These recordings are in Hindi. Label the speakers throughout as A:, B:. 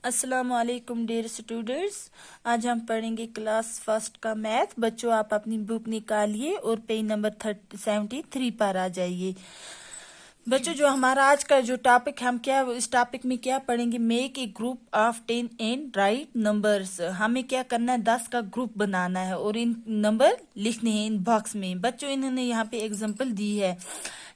A: अस्सलाम वालेकुम डियर स्टूडेंट्स। आज हम पढ़ेंगे क्लास फर्स्ट का मैथ। बच्चों आप अपनी बुक निकालिए और पेज नंबर 73 पर आ जाइए। बच्चों जो हमारा आज का जो टॉपिक हम क्या इस टॉपिक में क्या पढ़ेंगे, make a group of 10 and right numbers. हमें क्या करना है, 10 का ग्रुप बनाना है और इन नंबर लिखने हैं इन बॉक्स में। बच्चों इन्होंने यहाँ पे एग्जांपल दी है,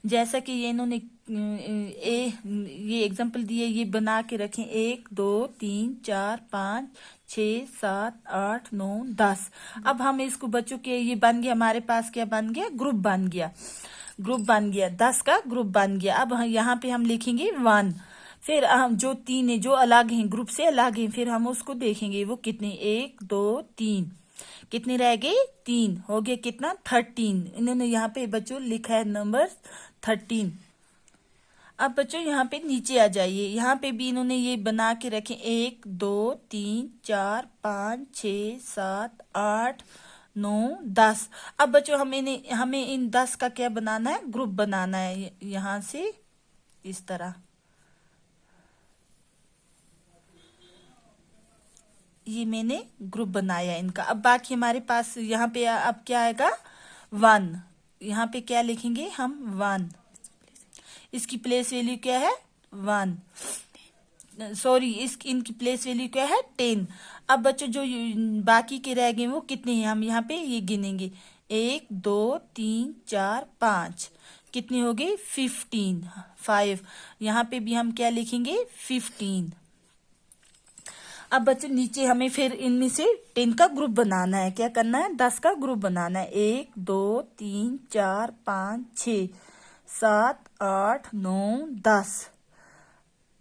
A: जैसा कि ये इन्होंने ये एग्जांपल दी है, ये बना के रखें 1 2 3 4 5 6 7 8 9 10। अब हम इसको बच्चों के ये बन गया, हमारे पास क्या बन गया, ग्रुप बन गया। ग्रुप बन गया, 10 का ग्रुप बन गया। अब यहाँ पे हम लिखेंगे 1। फिर हम जो 3 है जो अलग हैं, ग्रुप से अलग हैं, फिर हम उसको देखेंगे वो कितने, 1 2 3, कितने रह गए, 3 हो गए, कितना 13। इन्होंने यहाँ पे बच्चों लिखा है नंबर 13। अब बच्चों यहाँ पे नीचे आ जाइए, यहाँ पे भी इन्होंने ये बना के रखे 1 2 3 4 5 6 7 8 9 10। अब बच्चों हमें इन 10 का क्या बनाना है, ग्रुप बनाना है। यहाँ से इस तरह ये मैंने ग्रुप बनाया इनका। अब बाकी हमारे पास यहाँ पे अब क्या आएगा, 1। यहाँ पे क्या लिखेंगे हम, 1। इसकी प्लेस वैल्यू क्या है, 1। सॉरी, इनकी प्लेस वैल्यू क्या है, 10। अब बच्चों जो बाकी के रह गए वो कितने हैं, हम यहाँ पे ये गिनेंगे 1 2 3 4 5, कितने हो गए, 15। यहाँ पे भी हम क्या लिखेंगे, 15। अब बच्चों नीचे हमें फिर इनमें से 10 का ग्रुप बनाना है। क्या करना है, 10 का ग्रुप बनाना है। 1 2 3 4 5 6 7 8 9 10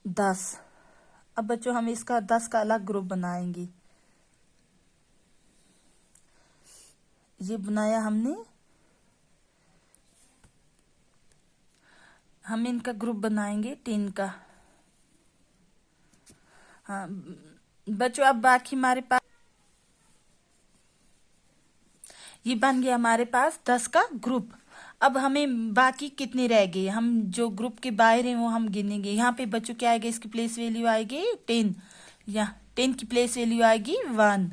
A: 10। अब बच्चों हम इसका 10 का अलग ग्रुप बनाएंगे। ये बनाया हमने, हम इनका ग्रुप बनाएंगे 10 का। हाँ बच्चों, अब बाकी हमारे पास ये बन गया हमारे पास 10 का ग्रुप। अब हमें बाकी कितने रह गए, हम जो ग्रुप के बाहर हैं वो हम गिनेंगे। यहाँ पे बच्चों क्या आएगा, इसकी प्लेस वैल्यू आएगी 10, या 10 की प्लेस वैल्यू आएगी 1।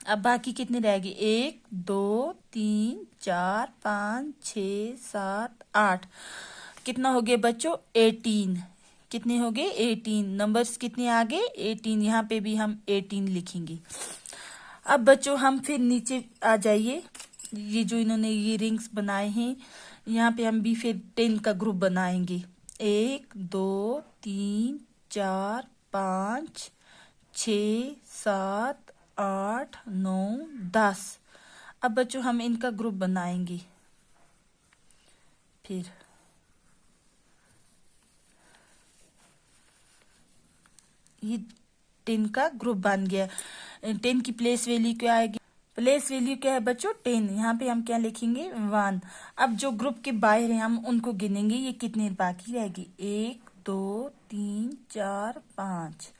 A: अब बाकी कितने रह गए, 1 2 3 4 5 6 7 8, कितना हो गया बच्चों, 18। कितने हो गए, 18। नंबर्स कितने आ गए, 18। यहाँ पे भी हम 18 लिखेंगे। अब बच्चों हम फिर नीचे आ जाइए, ये जो इन्होंने ये रिंग्स बनाए हैं, यहाँ पे हम भी फिर 10 का ग्रुप बनाएंगे। 1 2 3 4 5 6 7 8 9 10। अब बच्चों हम इनका ग्रुप बनाएंगे। फिर ये 10 का ग्रुप बन गया। 10 की प्लेस वैल्यू क्या आएगी, प्लेस वैल्यू क्या है बच्चों, 10। यहाँ पे हम क्या लिखेंगे, 1। अब जो ग्रुप के बाहर हैं हम उनको गिनेंगे, ये कितने बाकी रहेगी, 1 2 3 4 5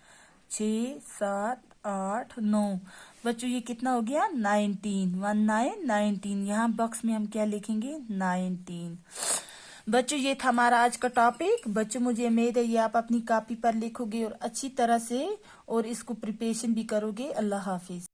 A: 6 7 8 9। बच्चों ये कितना हो गया, 19। 19। यहाँ बॉक्स में हम क्या लिखेंगे, 19। बच्चों ये था हमारा आज का टॉपिक। बच्चों मुझे उम्मीद है ये आप अपनी कॉपी पर लिखोगे और अच्छी तरह से और इसको प्रिपरेशन भी करोगे। अल्लाह हाफिज।